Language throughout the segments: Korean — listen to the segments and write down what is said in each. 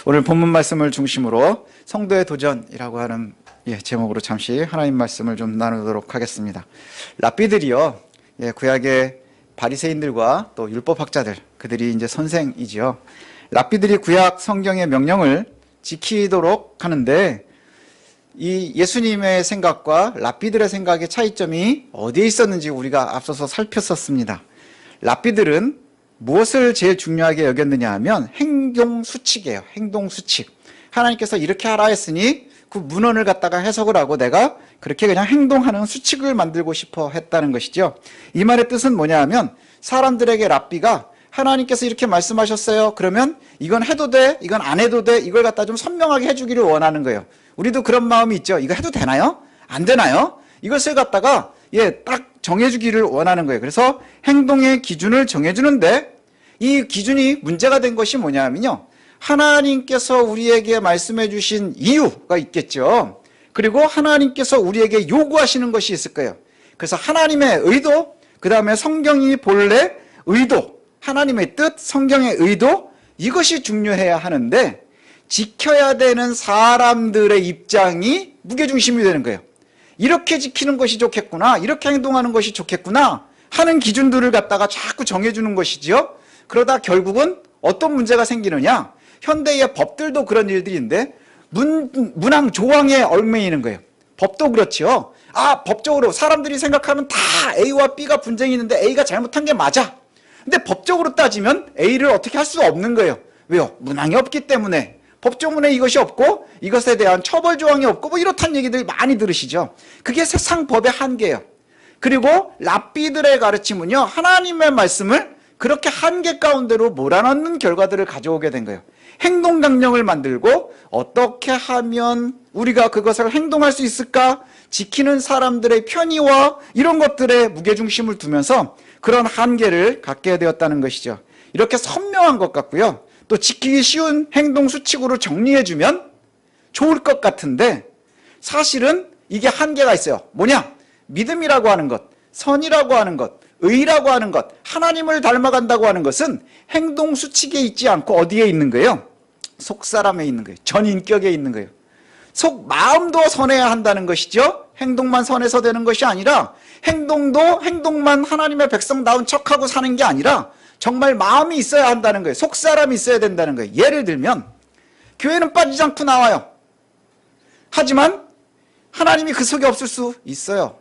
오늘 본문 말씀을 중심으로 성도의 도전이라고 하는 제목으로 잠시 하나님 말씀을 좀 나누도록 하겠습니다. 랍비들이요, 구약의 바리새인들과 또 율법학자들, 그들이 이제 선생이지요. 랍비들이 구약 성경의 명령을 지키도록 하는데, 이 예수님의 생각과 랍비들의 생각의 차이점이 어디에 있었는지 우리가 앞서서 살폈었습니다. 랍비들은 무엇을 제일 중요하게 여겼느냐 하면 행동 수칙이에요. 행동 수칙. 하나님께서 이렇게 하라 했으니 그 문헌을 갖다가 해석을 하고 내가 그렇게 그냥 행동하는 수칙을 만들고 싶어 했다는 것이죠. 이 말의 뜻은 뭐냐 하면 사람들에게 랍비가 하나님께서 이렇게 말씀하셨어요. 그러면 이건 해도 돼, 이건 안 해도 돼, 이걸 갖다 좀 선명하게 해주기를 원하는 거예요. 우리도 그런 마음이 있죠. 이거 해도 되나요? 안 되나요? 이것을 갖다가 딱 정해주기를 원하는 거예요. 그래서 행동의 기준을 정해주는데, 이 기준이 문제가 된 것이 뭐냐면요, 하나님께서 우리에게 말씀해 주신 이유가 있겠죠. 그리고 하나님께서 우리에게 요구하시는 것이 있을 거예요. 그래서 하나님의 의도, 그 다음에 성경이 본래 의도, 하나님의 뜻, 성경의 의도, 이것이 중요해야 하는데 지켜야 되는 사람들의 입장이 무게중심이 되는 거예요. 이렇게 지키는 것이 좋겠구나, 이렇게 행동하는 것이 좋겠구나 하는 기준들을 갖다가 자꾸 정해주는 것이지요. 그러다 결국은 어떤 문제가 생기느냐, 현대의 법들도 그런 일들인데 문항 조항에 얽매이는 거예요. 법도 그렇죠. 법적으로 사람들이 생각하면 다 A와 B가 분쟁이 있는데 A가 잘못한 게 맞아. 근데 법적으로 따지면 A를 어떻게 할 수가 없는 거예요. 왜요? 문항이 없기 때문에. 법조문에 이것이 없고 이것에 대한 처벌 조항이 없고 뭐 이렇다는 얘기들 많이 들으시죠. 그게 세상 법의 한계예요. 그리고 랍비들의 가르침은요, 하나님의 말씀을 그렇게 한계 가운데로 몰아넣는 결과들을 가져오게 된 거예요. 행동 강령을 만들고 어떻게 하면 우리가 그것을 행동할 수 있을까, 지키는 사람들의 편의와 이런 것들에 무게중심을 두면서 그런 한계를 갖게 되었다는 것이죠. 이렇게 선명한 것 같고요, 또 지키기 쉬운 행동 수칙으로 정리해주면 좋을 것 같은데 사실은 이게 한계가 있어요. 뭐냐? 믿음이라고 하는 것, 선이라고 하는 것, 의라고 하는 것, 하나님을 닮아간다고 하는 것은 행동 수칙에 있지 않고 어디에 있는 거예요? 속사람에 있는 거예요. 전인격에 있는 거예요. 마음도 선해야 한다는 것이죠. 행동만 선해서 되는 것이 아니라 행동도 행동만 하나님의 백성다운 척하고 사는 게 아니라 정말 마음이 있어야 한다는 거예요. 속사람이 있어야 된다는 거예요. 예를 들면 교회는 빠지지 않고 나와요. 하지만 하나님이 그 속에 없을 수 있어요.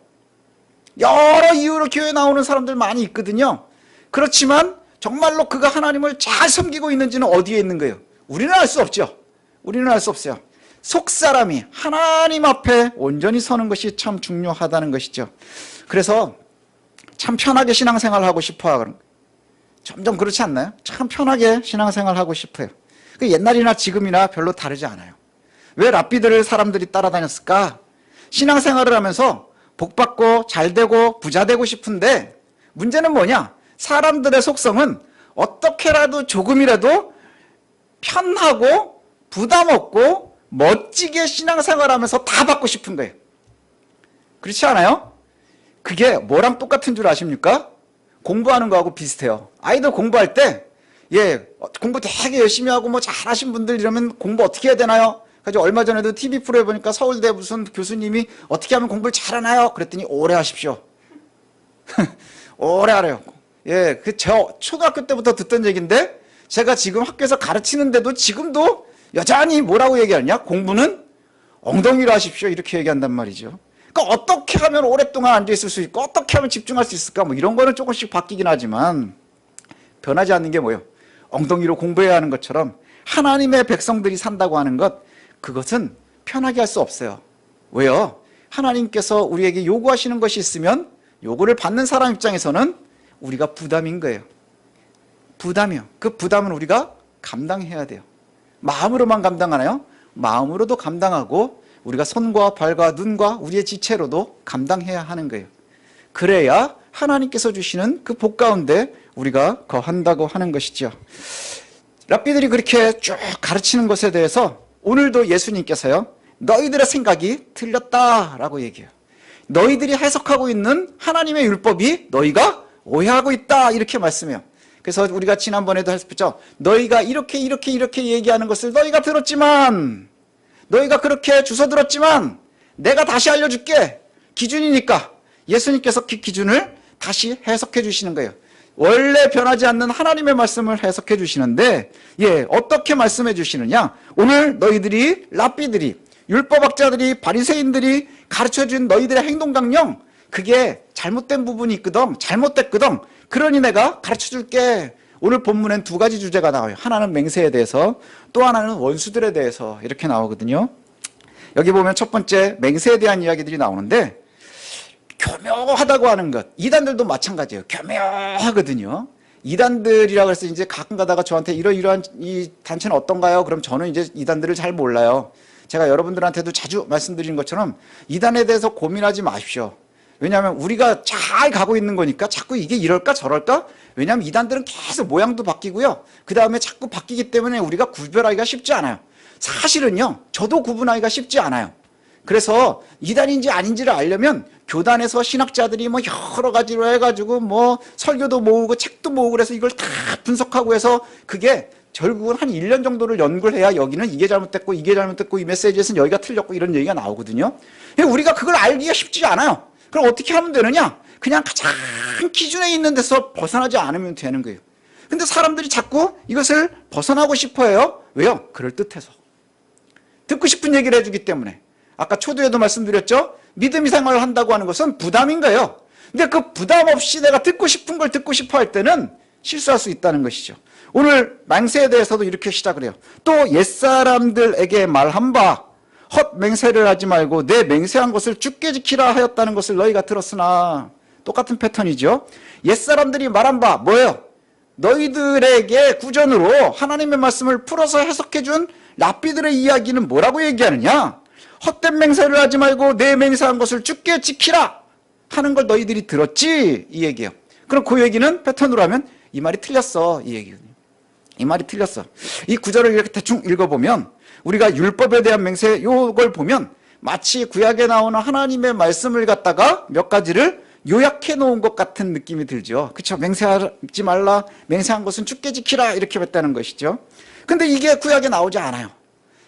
여러 이유로 교회 나오는 사람들 많이 있거든요. 그렇지만 정말로 그가 하나님을 잘 섬기고 있는지는 어디에 있는 거예요? 우리는 알 수 없죠. 우리는 알 수 없어요. 속사람이 하나님 앞에 온전히 서는 것이 참 중요하다는 것이죠. 그래서 참 편하게 신앙생활을 하고 싶어요. 점점 그렇지 않나요? 참 편하게 신앙생활을 하고 싶어요. 옛날이나 지금이나 별로 다르지 않아요. 왜 랍비들을 사람들이 따라다녔을까? 신앙생활을 하면서 복받고 잘되고 부자되고 싶은데 문제는 뭐냐? 사람들의 속성은 어떻게라도 조금이라도 편하고 부담 없고 멋지게 신앙생활하면서 다 받고 싶은 거예요. 그렇지 않아요? 그게 뭐랑 똑같은 줄 아십니까? 공부하는 거하고 비슷해요. 아이들 공부할 때 공부 되게 열심히 하고 뭐 잘하신 분들 이러면 공부 어떻게 해야 되나요? 그래서 얼마 전에도 TV 프로에 보니까 서울대 무슨 교수님이 어떻게 하면 공부를 잘하나요? 그랬더니 오래 하십시오. 오래 하래요. 저 초등학교 때부터 듣던 얘기인데 제가 지금 학교에서 가르치는데도 지금도 여전히 뭐라고 얘기하냐? 공부는 엉덩이로 하십시오. 이렇게 얘기한단 말이죠. 그러니까 어떻게 하면 오랫동안 앉아있을 수 있고 어떻게 하면 집중할 수 있을까? 뭐 이런 거는 조금씩 바뀌긴 하지만 변하지 않는 게 뭐예요? 엉덩이로 공부해야 하는 것처럼 하나님의 백성들이 산다고 하는 것, 그것은 편하게 할 수 없어요. 왜요? 하나님께서 우리에게 요구하시는 것이 있으면 요구를 받는 사람 입장에서는 우리가 부담인 거예요. 부담이요. 그 부담은 우리가 감당해야 돼요. 마음으로만 감당하나요? 마음으로도 감당하고 우리가 손과 발과 눈과 우리의 지체로도 감당해야 하는 거예요. 그래야 하나님께서 주시는 그 복 가운데 우리가 거한다고 하는 것이죠. 랍비들이 그렇게 쭉 가르치는 것에 대해서 오늘도 예수님께서요, 너희들의 생각이 틀렸다라고 얘기해요. 너희들이 해석하고 있는 하나님의 율법이 너희가 오해하고 있다, 이렇게 말씀해요. 그래서 우리가 지난번에도 했었죠. 너희가 이렇게 얘기하는 것을 너희가 들었지만, 너희가 그렇게 주워 들었지만 내가 다시 알려줄게. 기준이니까 예수님께서 그 기준을 다시 해석해 주시는 거예요. 원래 변하지 않는 하나님의 말씀을 해석해 주시는데, 어떻게 말씀해 주시느냐? 오늘 너희들이, 랍비들이, 율법학자들이, 바리새인들이 가르쳐준 너희들의 행동 강령, 그게 잘못된 부분이 있거든, 잘못됐거든. 그러니 내가 가르쳐 줄게. 오늘 본문엔 두 가지 주제가 나와요. 하나는 맹세에 대해서, 또 하나는 원수들에 대해서 이렇게 나오거든요. 여기 보면 첫 번째 맹세에 대한 이야기들이 나오는데, 교묘하다고 하는 것, 이단들도 마찬가지예요. 교묘하거든요. 이단들이라고 해서 이제 가끔 가다가 저한테 이러이러한 이 단체는 어떤가요? 그럼 저는 이제 이단들을 잘 몰라요. 제가 여러분들한테도 자주 말씀드리는 것처럼 이단에 대해서 고민하지 마십시오. 왜냐하면 우리가 잘 가고 있는 거니까 자꾸 이게 이럴까 저럴까? 왜냐하면 이단들은 계속 모양도 바뀌고요. 그 다음에 자꾸 바뀌기 때문에 우리가 구별하기가 쉽지 않아요. 사실은요, 저도 구분하기가 쉽지 않아요. 그래서 이단인지 아닌지를 알려면 교단에서 신학자들이 뭐 여러 가지로 해가지고 뭐 설교도 모으고 책도 모으고 그래서 이걸 다 분석하고 해서 그게 결국은 한 1년 정도를 연구를 해야 여기는 이게 잘못됐고 이게 잘못됐고 이 메시지에서는 여기가 틀렸고 이런 얘기가 나오거든요. 우리가 그걸 알기가 쉽지 않아요. 그럼 어떻게 하면 되느냐? 그냥 가장 기준에 있는 데서 벗어나지 않으면 되는 거예요. 근데 사람들이 자꾸 이것을 벗어나고 싶어 해요. 왜요? 그럴듯해서. 듣고 싶은 얘기를 해주기 때문에. 아까 초두에도 말씀드렸죠? 믿음의 생활을 한다고 하는 것은 부담인 거예요. 근데 그 부담 없이 내가 듣고 싶은 걸 듣고 싶어 할 때는 실수할 수 있다는 것이죠. 오늘 맹세에 대해서도 이렇게 시작을 해요. 또 옛사람들에게 말한 바 헛 맹세를 하지 말고 내 맹세한 것을 주께 지키라 하였다는 것을 너희가 들었으나, 똑같은 패턴이죠. 옛사람들이 말한 바 뭐예요? 너희들에게 구전으로 하나님의 말씀을 풀어서 해석해준 랍비들의 이야기는 뭐라고 얘기하느냐? 헛된 맹세를 하지 말고 내 맹세한 것을 주께 지키라 하는 걸 너희들이 들었지, 이 얘기예요. 그럼 그 얘기는 패턴으로 하면 이 말이 틀렸어, 이 얘기거든요. 이 말이 틀렸어. 이 구절을 이렇게 대충 읽어보면 우리가 율법에 대한 맹세 요걸 보면 마치 구약에 나오는 하나님의 말씀을 갖다가 몇 가지를 요약해 놓은 것 같은 느낌이 들죠. 그렇죠? 맹세하지 말라, 맹세한 것은 주께 지키라 이렇게 했다는 것이죠. 근데 이게 구약에 나오지 않아요.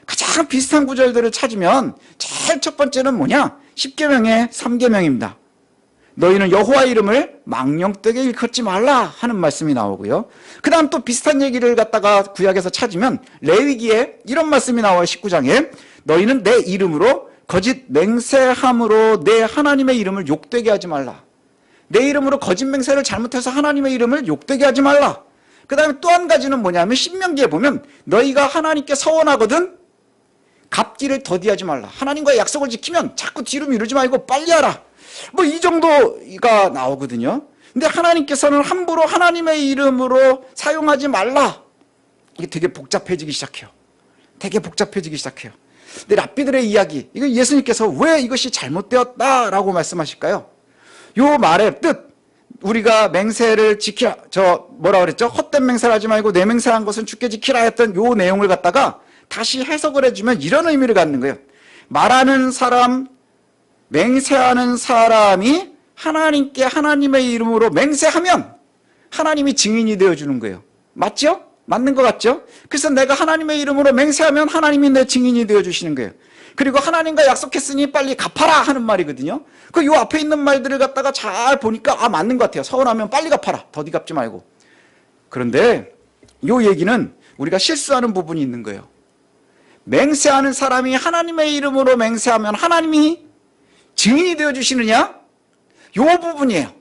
가장 비슷한 구절들을 찾으면 제일 첫 번째는 뭐냐? 10계명의 3계명입니다. 너희는 여호와의 이름을 망령되게 일컫지 말라 하는 말씀이 나오고요. 그 다음 또 비슷한 얘기를 갖다가 구약에서 찾으면 레위기에 이런 말씀이 나와요. 19장에 너희는 내 이름으로 거짓 맹세함으로 내 하나님의 이름을 욕되게 하지 말라. 내 이름으로 거짓 맹세를 잘못해서 하나님의 이름을 욕되게 하지 말라. 그 다음에 또 한 가지는 뭐냐면 신명기에 보면 너희가 하나님께 서원하거든 갚기를 더디하지 말라. 하나님과의 약속을 지키면 자꾸 뒤로 미루지 말고 빨리 하라. 뭐 이 정도가 나오거든요. 근데 하나님께서는 함부로 하나님의 이름으로 사용하지 말라. 이게 되게 복잡해지기 시작해요. 되게 복잡해지기 시작해요. 근데 랍비들의 이야기, 이거 예수님께서 왜 이것이 잘못되었다라고 말씀하실까요? 요 말의 뜻, 우리가 맹세를 지키라, 뭐라 그랬죠? 헛된 맹세를 하지 말고 내 맹세한 것은 주께 지키라 했던 요 내용을 갖다가 다시 해석을 해주면 이런 의미를 갖는 거예요. 말하는 사람, 맹세하는 사람이 하나님께 하나님의 이름으로 맹세하면 하나님이 증인이 되어주는 거예요. 맞죠? 맞는 것 같죠? 그래서 내가 하나님의 이름으로 맹세하면 하나님이 내 증인이 되어주시는 거예요. 그리고 하나님과 약속했으니 빨리 갚아라 하는 말이거든요. 그 요 앞에 있는 말들을 갖다가 잘 보니까 맞는 것 같아요. 서운하면 빨리 갚아라. 더디 갚지 말고. 그런데 요 얘기는 우리가 실수하는 부분이 있는 거예요. 맹세하는 사람이 하나님의 이름으로 맹세하면 하나님이 증인이 되어주시느냐? 요 부분이에요.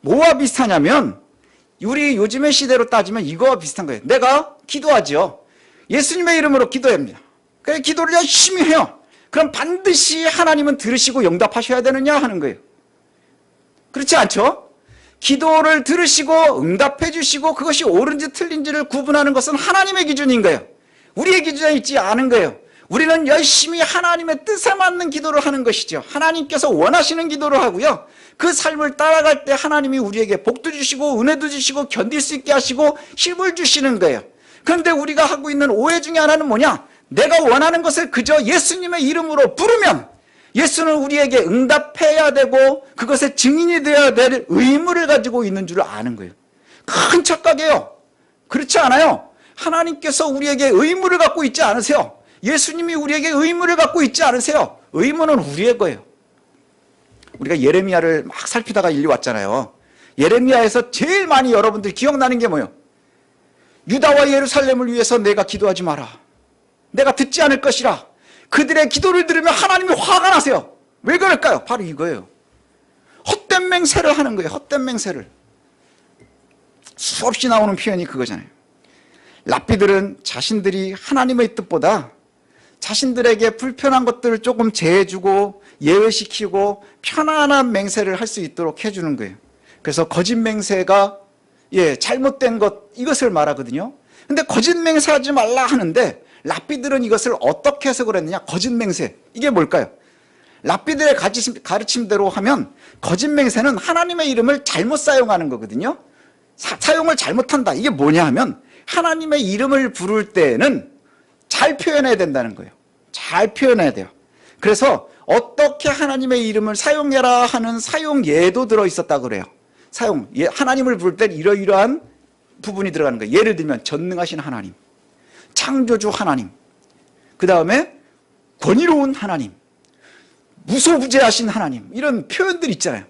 뭐와 비슷하냐면 우리 요즘의 시대로 따지면 이거와 비슷한 거예요. 내가 기도하죠. 예수님의 이름으로 기도합니다. 그래서 기도를 열심히 해요. 그럼 반드시 하나님은 들으시고 응답하셔야 되느냐 하는 거예요. 그렇지 않죠? 기도를 들으시고 응답해 주시고 그것이 옳은지 틀린지를 구분하는 것은 하나님의 기준인 거예요. 우리의 기준에 있지 않은 거예요. 우리는 열심히 하나님의 뜻에 맞는 기도를 하는 것이죠. 하나님께서 원하시는 기도를 하고요. 그 삶을 따라갈 때 하나님이 우리에게 복도 주시고 은혜도 주시고 견딜 수 있게 하시고 힘을 주시는 거예요. 그런데 우리가 하고 있는 오해 중에 하나는 뭐냐? 내가 원하는 것을 그저 예수님의 이름으로 부르면 예수는 우리에게 응답해야 되고 그것의 증인이 되어야 될 의무를 가지고 있는 줄 아는 거예요. 큰 착각이에요. 그렇지 않아요. 하나님께서 우리에게 의무를 갖고 있지 않으세요. 예수님이 우리에게 의무를 갖고 있지 않으세요. 의무는 우리의 거예요. 우리가 예레미야를 막 살피다가 일리 왔잖아요. 예레미야에서 제일 많이 여러분들이 기억나는 게 뭐예요? 유다와 예루살렘을 위해서 내가 기도하지 마라. 내가 듣지 않을 것이라. 그들의 기도를 들으면 하나님이 화가 나세요. 왜 그럴까요? 바로 이거예요. 헛된 맹세를 하는 거예요. 헛된 맹세를. 수없이 나오는 표현이 그거잖아요. 랍비들은 자신들이 하나님의 뜻보다 자신들에게 불편한 것들을 조금 제해주고 예외시키고 편안한 맹세를 할 수 있도록 해주는 거예요. 그래서 거짓 맹세가 잘못된 것, 이것을 말하거든요. 근데 거짓 맹세하지 말라 하는데 랍비들은 이것을 어떻게 해석을 했느냐? 거짓 맹세, 이게 뭘까요? 랍비들의 가르침대로 하면 거짓 맹세는 하나님의 이름을 잘못 사용하는 거거든요. 사용을 잘못한다. 이게 뭐냐 하면 하나님의 이름을 부를 때에는 잘 표현해야 된다는 거예요. 잘 표현해야 돼요. 그래서 어떻게 하나님의 이름을 사용해라 하는 사용 예도 들어있었다 그래요. 하나님을 부를 때 이러이러한 부분이 들어가는 거예요. 예를 들면 전능하신 하나님, 창조주 하나님, 그 다음에 권위로운 하나님, 무소부재하신 하나님, 이런 표현들 있잖아요.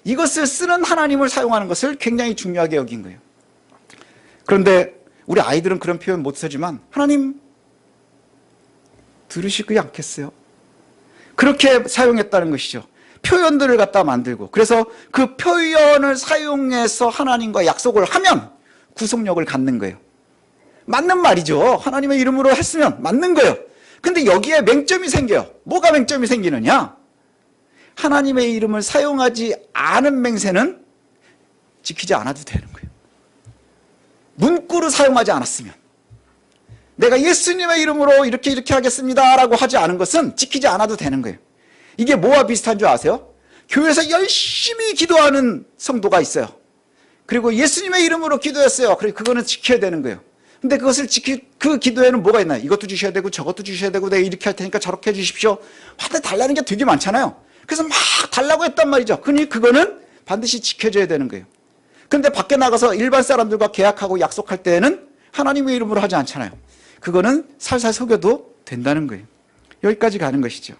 이것을 쓰는 하나님을 사용하는 것을 굉장히 중요하게 여긴 거예요. 그런데 우리 아이들은 그런 표현 못 쓰지만 하나님 들으시지 않겠어요? 그렇게 사용했다는 것이죠. 표현들을 갖다 만들고, 그래서 그 표현을 사용해서 하나님과 약속을 하면 구속력을 갖는 거예요. 맞는 말이죠. 하나님의 이름으로 했으면 맞는 거예요. 근데 여기에 맹점이 생겨요. 뭐가 맹점이 생기느냐? 하나님의 이름을 사용하지 않은 맹세는 지키지 않아도 되는 거예요. 문구를 사용하지 않았으면, 내가 예수님의 이름으로 이렇게 하겠습니다 라고 하지 않은 것은 지키지 않아도 되는 거예요. 이게 뭐와 비슷한 줄 아세요? 교회에서 열심히 기도하는 성도가 있어요. 그리고 예수님의 이름으로 기도했어요. 그리고 그거는 지켜야 되는 거예요. 근데 그것을 그 기도에는 뭐가 있나요? 이것도 주셔야 되고 저것도 주셔야 되고 내가 이렇게 할 테니까 저렇게 해 주십시오. 하여튼 달라는 게 되게 많잖아요. 그래서 막 달라고 했단 말이죠. 그러니 그거는 반드시 지켜줘야 되는 거예요. 근데 밖에 나가서 일반 사람들과 계약하고 약속할 때에는 하나님의 이름으로 하지 않잖아요. 그거는 살살 속여도 된다는 거예요. 여기까지 가는 것이죠.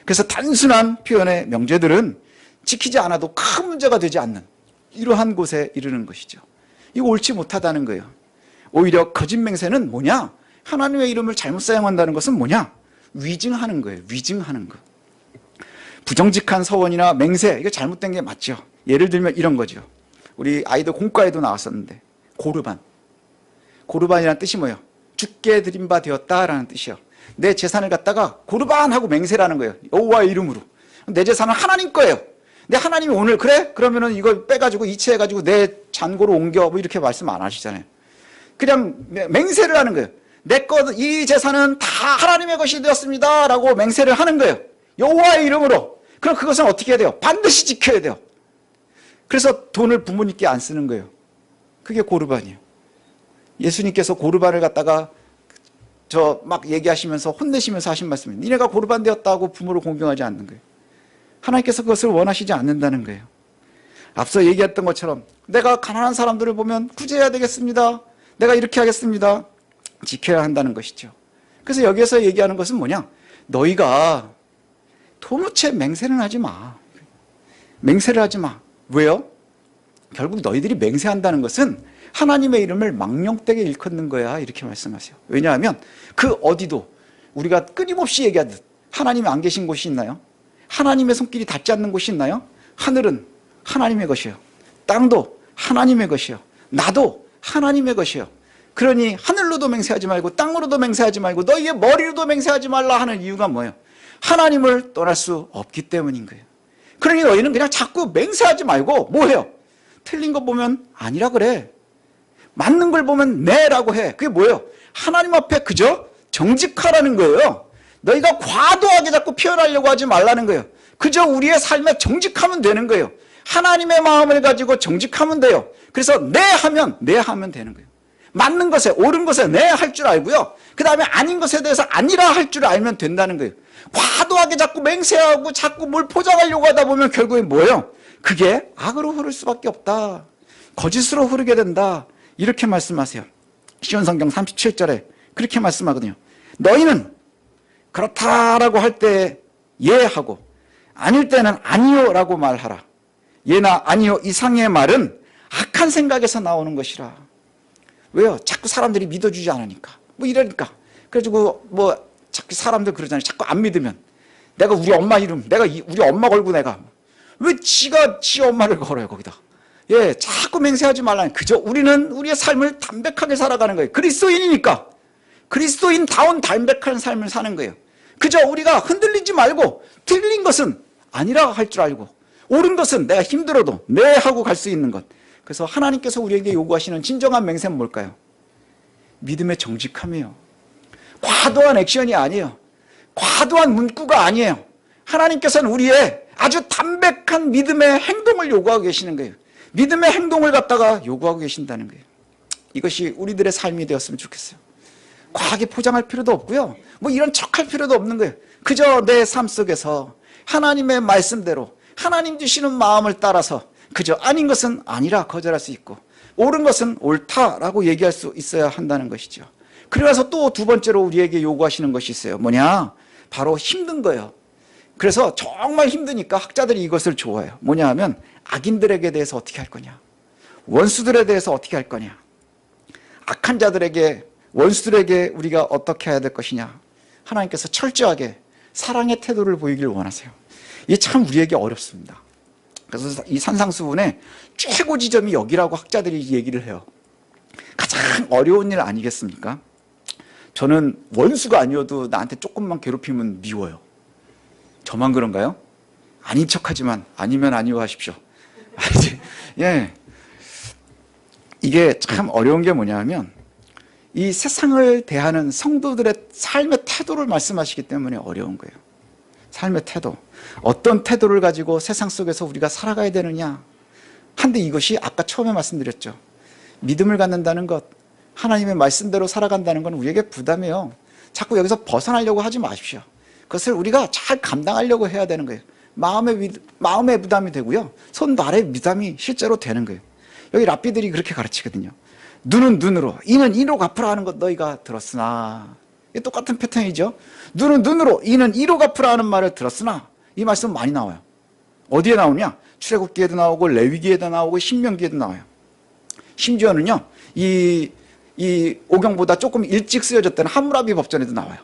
그래서 단순한 표현의 명제들은 지키지 않아도 큰 문제가 되지 않는 이러한 곳에 이르는 것이죠. 이거 옳지 못하다는 거예요. 오히려 거짓 맹세는 뭐냐? 하나님의 이름을 잘못 사용한다는 것은 뭐냐? 위증하는 거예요. 위증하는 거. 부정직한 서원이나 맹세, 이거 잘못된 게 맞죠. 예를 들면 이런 거죠. 우리 아이들 공과에도 나왔었는데 고르반. 고르반이라는 뜻이 뭐예요? 주께 드린 바 되었다라는 뜻이에요. 내 재산을 갖다가 고르반하고 맹세라는 거예요. 여호와의 이름으로. 내 재산은 하나님 거예요. 내 하나님이 오늘 그래? 그러면은 이걸 빼가지고 이체해가지고 내 잔고로 옮겨, 뭐 이렇게 말씀 안 하시잖아요. 그냥 맹세를 하는 거예요. 내 것, 이 재산은 다 하나님의 것이 되었습니다 라고 맹세를 하는 거예요. 여호와의 이름으로. 그럼 그것은 어떻게 해야 돼요? 반드시 지켜야 돼요. 그래서 돈을 부모님께 안 쓰는 거예요. 그게 고르반이에요. 예수님께서 고르반을 갖다가 막 얘기하시면서 혼내시면서 하신 말씀입니다. 니네가 고르반 되었다고 부모를 공경하지 않는 거예요. 하나님께서 그것을 원하시지 않는다는 거예요. 앞서 얘기했던 것처럼 내가 가난한 사람들을 보면 구제해야 되겠습니다. 내가 이렇게 하겠습니다. 지켜야 한다는 것이죠. 그래서 여기에서 얘기하는 것은 뭐냐? 너희가 도무채 맹세는 하지 마. 맹세를 하지 마. 왜요? 결국 너희들이 맹세한다는 것은 하나님의 이름을 망령되게 일컫는 거야, 이렇게 말씀하세요. 왜냐하면 그 어디도 우리가 끊임없이 얘기하듯 하나님이 안 계신 곳이 있나요? 하나님의 손길이 닿지 않는 곳이 있나요? 하늘은 하나님의 것이에요. 땅도 하나님의 것이에요. 나도 하나님의 것이에요. 그러니 하늘로도 맹세하지 말고 땅으로도 맹세하지 말고 너희의 머리로도 맹세하지 말라 하는 이유가 뭐예요? 하나님을 떠날 수 없기 때문인 거예요. 그러니 너희는 그냥 자꾸 맹세하지 말고 뭐해요? 틀린 거 보면 아니라 그래. 맞는 걸 보면 네라고 해. 그게 뭐예요? 하나님 앞에 그저 정직하라는 거예요. 너희가 과도하게 자꾸 표현하려고 하지 말라는 거예요. 그저 우리의 삶에 정직하면 되는 거예요. 하나님의 마음을 가지고 정직하면 돼요. 그래서 네 하면 되는 거예요. 맞는 것에, 옳은 것에 네 할 줄 알고요. 그 다음에 아닌 것에 대해서 아니라 할 줄 알면 된다는 거예요. 과도하게 자꾸 맹세하고 자꾸 뭘 포장하려고 하다 보면 결국엔 뭐예요? 그게 악으로 흐를 수밖에 없다. 거짓으로 흐르게 된다. 이렇게 말씀하세요. 시온성경 37절에 그렇게 말씀하거든요. 너희는 그렇다라고 할 때 예 하고 아닐 때는 아니요 라고 말하라. 예나 아니요 이상의 말은 악한 생각에서 나오는 것이라. 왜요? 자꾸 사람들이 믿어주지 않으니까. 뭐 이러니까. 그래가지고 뭐 자꾸 사람들 그러잖아요. 자꾸 안 믿으면 내가 우리 엄마 이름, 내가 우리 엄마 걸고 내가 왜 지가 지 엄마를 걸어요 거기다. 예, 자꾸 맹세하지 말라는. 그저 우리는 우리의 삶을 담백하게 살아가는 거예요. 그리스도인이니까 그리스도인다운 담백한 삶을 사는 거예요. 그저 우리가 흔들리지 말고 틀린 것은 아니라 할 줄 알고 옳은 것은 내가 힘들어도 네 하고 갈 수 있는 것. 그래서 하나님께서 우리에게 요구하시는 진정한 맹세는 뭘까요? 믿음의 정직함이에요. 과도한 액션이 아니에요. 과도한 문구가 아니에요. 하나님께서는 우리의 아주 담백한 믿음의 행동을 요구하고 계시는 거예요. 믿음의 행동을 갖다가 요구하고 계신다는 거예요. 이것이 우리들의 삶이 되었으면 좋겠어요. 과하게 포장할 필요도 없고요. 뭐 이런 척할 필요도 없는 거예요. 그저 내 삶 속에서 하나님의 말씀대로 하나님 주시는 마음을 따라서 그저 아닌 것은 아니라 거절할 수 있고 옳은 것은 옳다라고 얘기할 수 있어야 한다는 것이죠. 그래서 또 두 번째로 우리에게 요구하시는 것이 있어요. 뭐냐? 바로 힘든 거예요. 그래서 정말 힘드니까 학자들이 이것을 좋아해요. 뭐냐 하면 악인들에게 대해서 어떻게 할 거냐, 원수들에 대해서 어떻게 할 거냐, 악한 자들에게 원수들에게 우리가 어떻게 해야 될 것이냐. 하나님께서 철저하게 사랑의 태도를 보이길 원하세요. 이게 참 우리에게 어렵습니다. 그래서 이 산상수훈의 최고 지점이 여기라고 학자들이 얘기를 해요. 가장 어려운 일 아니겠습니까? 저는 원수가 아니어도 나한테 조금만 괴롭히면 미워요. 저만 그런가요? 아닌 척하지만 아니면 아니요 하십시오. 예, 이게 참 어려운 게 뭐냐면 이 세상을 대하는 성도들의 삶의 태도를 말씀하시기 때문에 어려운 거예요. 삶의 태도. 어떤 태도를 가지고 세상 속에서 우리가 살아가야 되느냐. 한데 이것이 아까 처음에 말씀드렸죠. 믿음을 갖는다는 것, 하나님의 말씀대로 살아간다는 건 우리에게 부담이에요. 자꾸 여기서 벗어나려고 하지 마십시오. 그것을 우리가 잘 감당하려고 해야 되는 거예요. 마음의 부담이 되고요. 손발의 부담이 실제로 되는 거예요. 여기 랍비들이 그렇게 가르치거든요. 눈은 눈으로, 이는 이로 갚으라 하는 것 너희가 들었으나. 이게 똑같은 패턴이죠. 눈은 눈으로, 이는 이로 갚으라 하는 말을 들었으나. 이 말씀 많이 나와요. 어디에 나오냐? 출애굽기에도 나오고 레위기에도 나오고 신명기에도 나와요. 심지어는요, 이 오경보다 조금 일찍 쓰여졌던 함무라비 법전에도 나와요.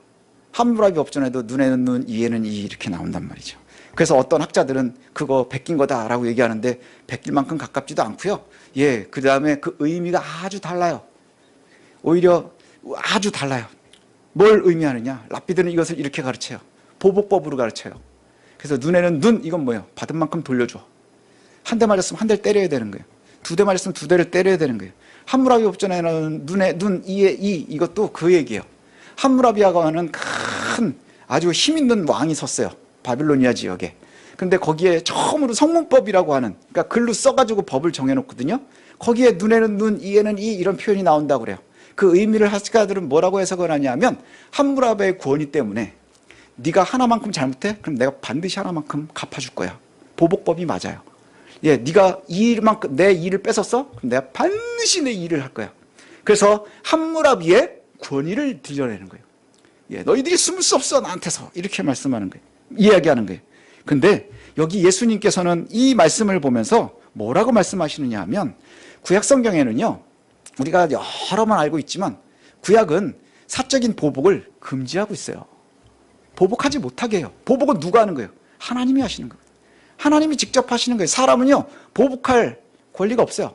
함무라비 법전에도 눈에는 눈, 이에는 이 이렇게 나온단 말이죠. 그래서 어떤 학자들은 그거 베낀 거다라고 얘기하는데 베낄 만큼 가깝지도 않고요. 예, 그 다음에 그 의미가 아주 달라요. 오히려 아주 달라요. 뭘 의미하느냐? 랍비들은 이것을 이렇게 가르쳐요. 보복법으로 가르쳐요. 그래서 눈에는 눈, 이건 뭐예요? 받은 만큼 돌려줘. 한 대 맞았으면 한 대를 때려야 되는 거예요. 두 대 맞았으면 두 대를 때려야 되는 거예요. 함무라비 법전에는 눈에 눈, 이에 이, 이것도 그 얘기예요. 함무라비아가는 큰 아주 힘 있는 왕이 섰어요. 바빌로니아 지역에. 근데 거기에 처음으로 성문법이라고 하는, 그러니까 글로 써가지고 법을 정해놓거든요. 거기에 눈에는 눈, 이에는 이 이런 표현이 나온다고 그래요. 그 의미를 학자들은 뭐라고 해석을 하냐면 함무라비의 구원이 때문에 네가 하나만큼 잘못해? 그럼 내가 반드시 하나만큼 갚아줄 거야. 보복법이 맞아요. 예, 네가 이 일만큼 내 일을 뺏었어? 그럼 내가 반드시 내 일을 할 거야. 그래서 함무라비의 권위를 드러내는 거예요. 예, 너희들이 숨을 수 없어 나한테서 이렇게 말씀하는 거예요. 이야기하는 거예요. 근데 여기 예수님께서는 이 말씀을 보면서 뭐라고 말씀하시느냐 하면 구약 성경에는요, 우리가 여러 번 알고 있지만 구약은 사적인 보복을 금지하고 있어요. 보복하지 못하게 해요. 보복은 누가 하는 거예요? 하나님이 하시는 거예요. 하나님이 직접 하시는 거예요. 사람은요, 보복할 권리가 없어요.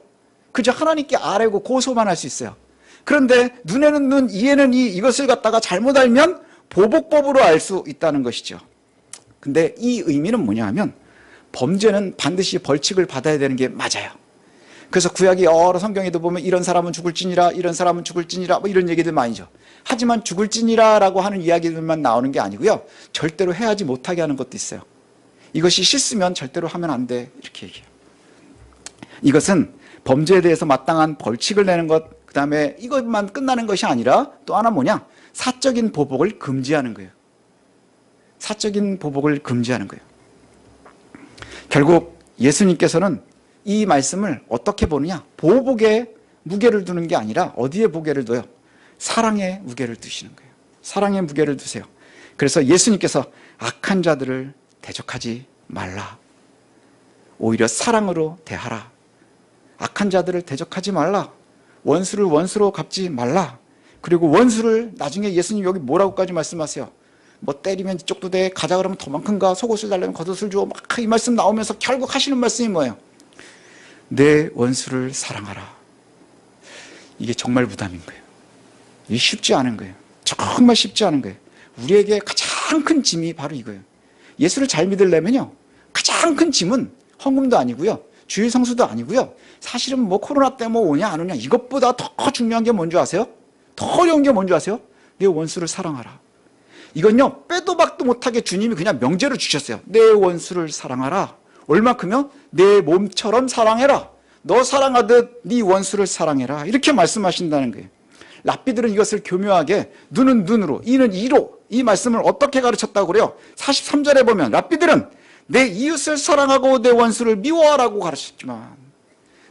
그저 하나님께 아뢰고 고소만 할 수 있어요. 그런데 눈에는 눈, 이에는 이, 이것을 갖다가 잘못 알면 보복법으로 알 수 있다는 것이죠. 근데 이 의미는 뭐냐 하면 범죄는 반드시 벌칙을 받아야 되는 게 맞아요. 그래서 구약의 여러 성경에도 보면 이런 사람은 죽을지니라, 이런 사람은 죽을지니라, 뭐 이런 얘기들 많이죠. 하지만 죽을지니라라고 하는 이야기들만 나오는 게 아니고요, 절대로 해하지 못하게 하는 것도 있어요. 이것이 싫으면 절대로 하면 안 돼, 이렇게 얘기해요. 이것은 범죄에 대해서 마땅한 벌칙을 내는 것, 그 다음에 이것만 끝나는 것이 아니라 또 하나 뭐냐? 사적인 보복을 금지하는 거예요. 사적인 보복을 금지하는 거예요. 결국 예수님께서는 이 말씀을 어떻게 보느냐? 보복에 무게를 두는 게 아니라 어디에 무게를 둬요? 사랑에 무게를 두시는 거예요. 사랑에 무게를 두세요. 그래서 예수님께서 악한 자들을 대적하지 말라. 오히려 사랑으로 대하라. 악한 자들을 대적하지 말라. 원수를 원수로 갚지 말라. 그리고 원수를 나중에 예수님 여기 뭐라고까지 말씀하세요? 뭐 때리면 이쪽도 돼. 가자 그러면 도만큼가. 속옷을 달라면 겉옷을 줘. 막 이 말씀 나오면서 결국 하시는 말씀이 뭐예요? 내 원수를 사랑하라. 이게 정말 부담인 거예요. 이게 쉽지 않은 거예요. 정말 쉽지 않은 거예요. 우리에게 가장 큰 짐이 바로 이거예요. 예수를 잘 믿으려면요, 가장 큰 짐은 헌금도 아니고요, 주일 성수도 아니고요, 사실은 뭐 코로나 때문에 오냐 안 오냐, 이것보다 더 중요한 게 뭔지 아세요? 더 어려운 게 뭔지 아세요? 내 원수를 사랑하라. 이건요, 빼도 박도 못하게 주님이 그냥 명제로 주셨어요. 내 원수를 사랑하라. 얼마큼요? 내 몸처럼 사랑해라. 너 사랑하듯 네 원수를 사랑해라. 이렇게 말씀하신다는 거예요. 랍비들은 이것을 교묘하게 눈은 눈으로, 이는 이로, 이 말씀을 어떻게 가르쳤다고 그래요? 43절에 보면 랍비들은 내 이웃을 사랑하고 내 원수를 미워하라고 가르쳤지만,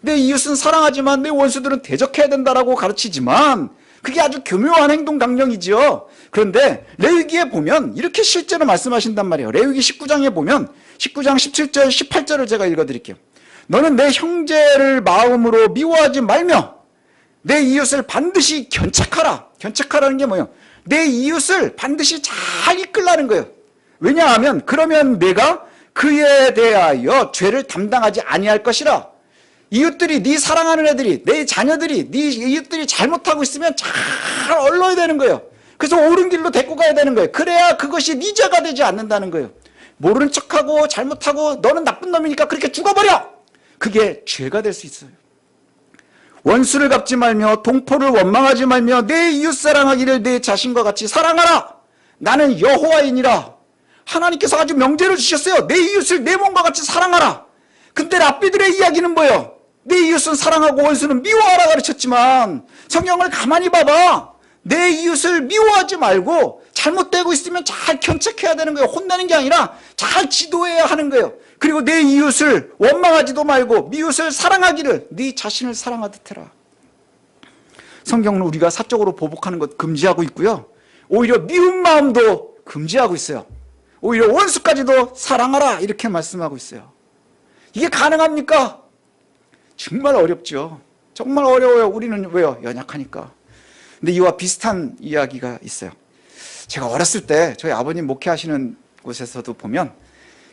내 이웃은 사랑하지만 내 원수들은 대적해야 된다라고 가르치지만, 그게 아주 교묘한 행동 강령이지요. 그런데 레위기에 보면 이렇게 실제로 말씀하신단 말이에요. 레위기 19장에 보면 19장 17절 18절을 제가 읽어드릴게요. 너는 내 형제를 마음으로 미워하지 말며 내 이웃을 반드시 견책하라. 견책하라는 게 뭐예요? 내 이웃을 반드시 잘 이끌라는 거예요. 왜냐하면 그러면 내가 그에 대하여 죄를 담당하지 아니할 것이라. 이웃들이, 네 사랑하는 애들이, 내 자녀들이, 네 이웃들이 잘못하고 있으면 잘 얼러야 되는 거예요. 그래서 옳은 길로 데리고 가야 되는 거예요. 그래야 그것이 네 죄가 되지 않는다는 거예요. 모르는 척하고 잘못하고 너는 나쁜 놈이니까 그렇게 죽어버려! 그게 죄가 될 수 있어요. 원수를 갚지 말며 동포를 원망하지 말며 내 이웃 사랑하기를 내 자신과 같이 사랑하라. 나는 여호와이니라. 하나님께서 아주 명제를 주셨어요. 내 이웃을 내 몸과 같이 사랑하라. 근데 랍비들의 이야기는 뭐예요? 내 이웃은 사랑하고 원수는 미워하라 가르쳤지만, 성경을 가만히 봐봐. 내 이웃을 미워하지 말고 잘못되고 있으면 잘 견책해야 되는 거예요. 혼내는 게 아니라 잘 지도해야 하는 거예요. 그리고 내 이웃을 원망하지도 말고 이웃을 사랑하기를 네 자신을 사랑하듯 해라. 성경은 우리가 사적으로 보복하는 것 금지하고 있고요, 오히려 미운 마음도 금지하고 있어요. 오히려 원수까지도 사랑하라 이렇게 말씀하고 있어요. 이게 가능합니까? 정말 어렵죠. 정말 어려워요. 우리는 왜요? 연약하니까. 근데 이와 비슷한 이야기가 있어요. 제가 어렸을 때 저희 아버님 목회하시는 곳에서도 보면,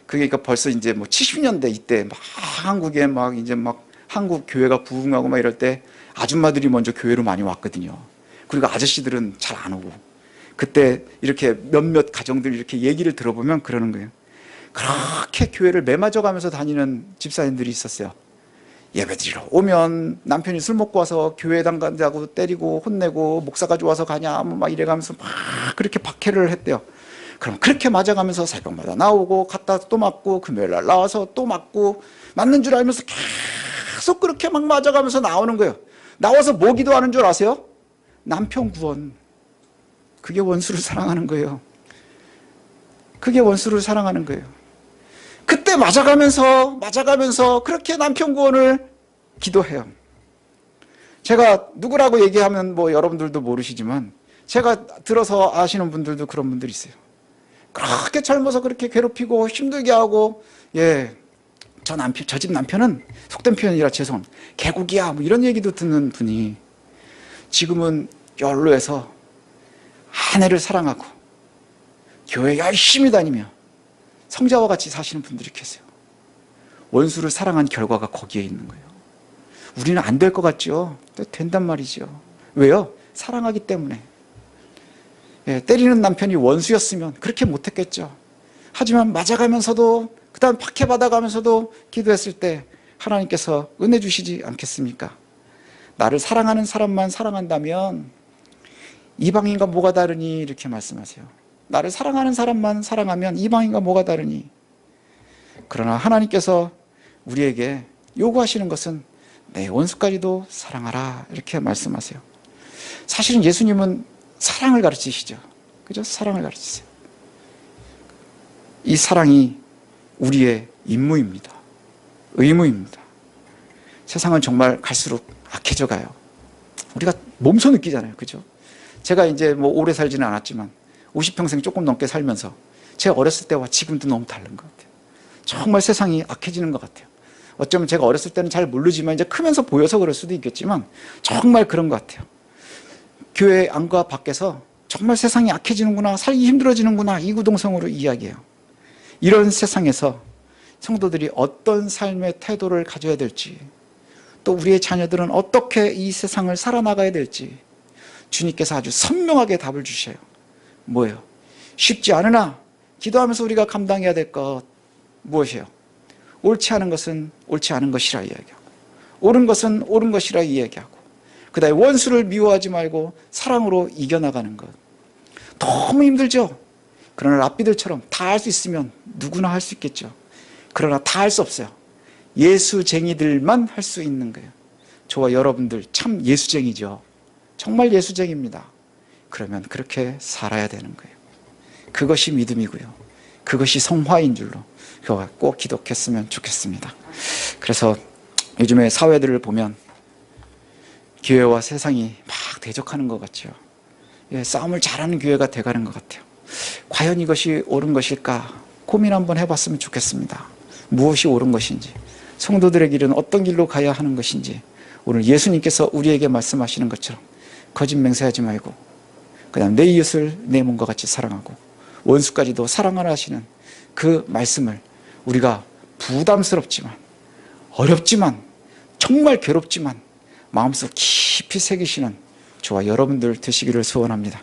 그게 그러니까 벌써 이제 뭐 70년대 이때 막 한국에 막 이제 막 한국 교회가 부흥하고 막 이럴 때 아줌마들이 먼저 교회로 많이 왔거든요. 그리고 아저씨들은 잘 안 오고, 그때 이렇게 몇몇 가정들 이렇게 얘기를 들어보면 그러는 거예요. 그렇게 교회를 매맞아 가면서 다니는 집사님들이 있었어요. 예배드리러 오면 남편이 술 먹고 와서 교회당 간다고 때리고 혼내고, 목사가 좋아서 가냐 막 이래가면서 막 그렇게 박해를 했대요. 그럼 그렇게 맞아가면서 새벽마다 나오고 갔다 또 맞고 금요일날 나와서 또 맞고, 맞는 줄 알면서 계속 그렇게 막 맞아가면서 나오는 거예요. 나와서 뭐 기도하는 줄 아세요? 남편 구원. 그게 원수를 사랑하는 거예요. 그게 원수를 사랑하는 거예요. 그때 맞아가면서 그렇게 남편 구원을 기도해요. 제가 누구라고 얘기하면 뭐 여러분들도 모르시지만, 제가 들어서 아시는 분들도 그런 분들이 있어요. 그렇게 젊어서 그렇게 괴롭히고 힘들게 하고, 저 집 남편은, 속된 표현이라 죄송합니다, 개고기야 뭐 이런 얘기도 듣는 분이 지금은 연로해서 아내를 사랑하고 교회 열심히 다니며 성자와 같이 사시는 분들이 계세요. 원수를 사랑한 결과가 거기에 있는 거예요. 우리는 안 될 것 같죠? 된단 말이죠. 왜요? 사랑하기 때문에. 때리는 남편이 원수였으면 그렇게 못했겠죠. 하지만 맞아가면서도, 그 다음 박해받아가면서도 기도했을 때 하나님께서 은혜 주시지 않겠습니까? 나를 사랑하는 사람만 사랑한다면 이방인과 뭐가 다르니 이렇게 말씀하세요. 나를 사랑하는 사람만 사랑하면 이방인과 뭐가 다르니. 그러나 하나님께서 우리에게 요구하시는 것은 내 원수까지도 사랑하라 이렇게 말씀하세요. 사실은 예수님은 사랑을 가르치시죠. 그죠? 사랑을 가르치세요. 이 사랑이 우리의 임무입니다. 의무입니다. 세상은 정말 갈수록 악해져 가요. 우리가 몸소 느끼잖아요. 그죠? 제가 이제 뭐 오래 살지는 않았지만 50평생 조금 넘게 살면서 제가 어렸을 때와 지금도 너무 다른 것 같아요. 정말 세상이 악해지는 것 같아요. 어쩌면 제가 어렸을 때는 잘 모르지만 이제 크면서 보여서 그럴 수도 있겠지만 정말 그런 것 같아요. 교회 안과 밖에서 정말 세상이 악해지는구나, 살기 힘들어지는구나, 이구동성으로 이야기해요. 이런 세상에서 성도들이 어떤 삶의 태도를 가져야 될지, 또 우리의 자녀들은 어떻게 이 세상을 살아나가야 될지 주님께서 아주 선명하게 답을 주셔요. 뭐예요? 쉽지 않으나 기도하면서 우리가 감당해야 될 것 무엇이에요? 옳지 않은 것은 옳지 않은 것이라 이야기하고, 옳은 것은 옳은 것이라 이야기하고, 그 다음에 원수를 미워하지 말고 사랑으로 이겨나가는 것. 너무 힘들죠? 그러나 랍비들처럼 다 할 수 있으면 누구나 할 수 있겠죠. 그러나 다 할 수 없어요. 예수쟁이들만 할 수 있는 거예요. 저와 여러분들 참 예수쟁이죠. 정말 예수쟁이입니다. 그러면 그렇게 살아야 되는 거예요. 그것이 믿음이고요. 그것이 성화인 줄로 꼭 기독했으면 좋겠습니다. 그래서 요즘에 사회들을 보면 교회와 세상이 막 대적하는 것 같죠. 싸움을 잘하는 교회가 돼가는 것 같아요. 과연 이것이 옳은 것일까 고민 한번 해봤으면 좋겠습니다. 무엇이 옳은 것인지, 성도들의 길은 어떤 길로 가야 하는 것인지, 오늘 예수님께서 우리에게 말씀하시는 것처럼 거짓 맹세하지 말고, 그다음 내 이웃을 내 몸과 같이 사랑하고 원수까지도 사랑하라 하시는 그 말씀을 우리가 부담스럽지만, 어렵지만, 정말 괴롭지만 마음속 깊이 새기시는 저와 여러분들 되시기를 소원합니다.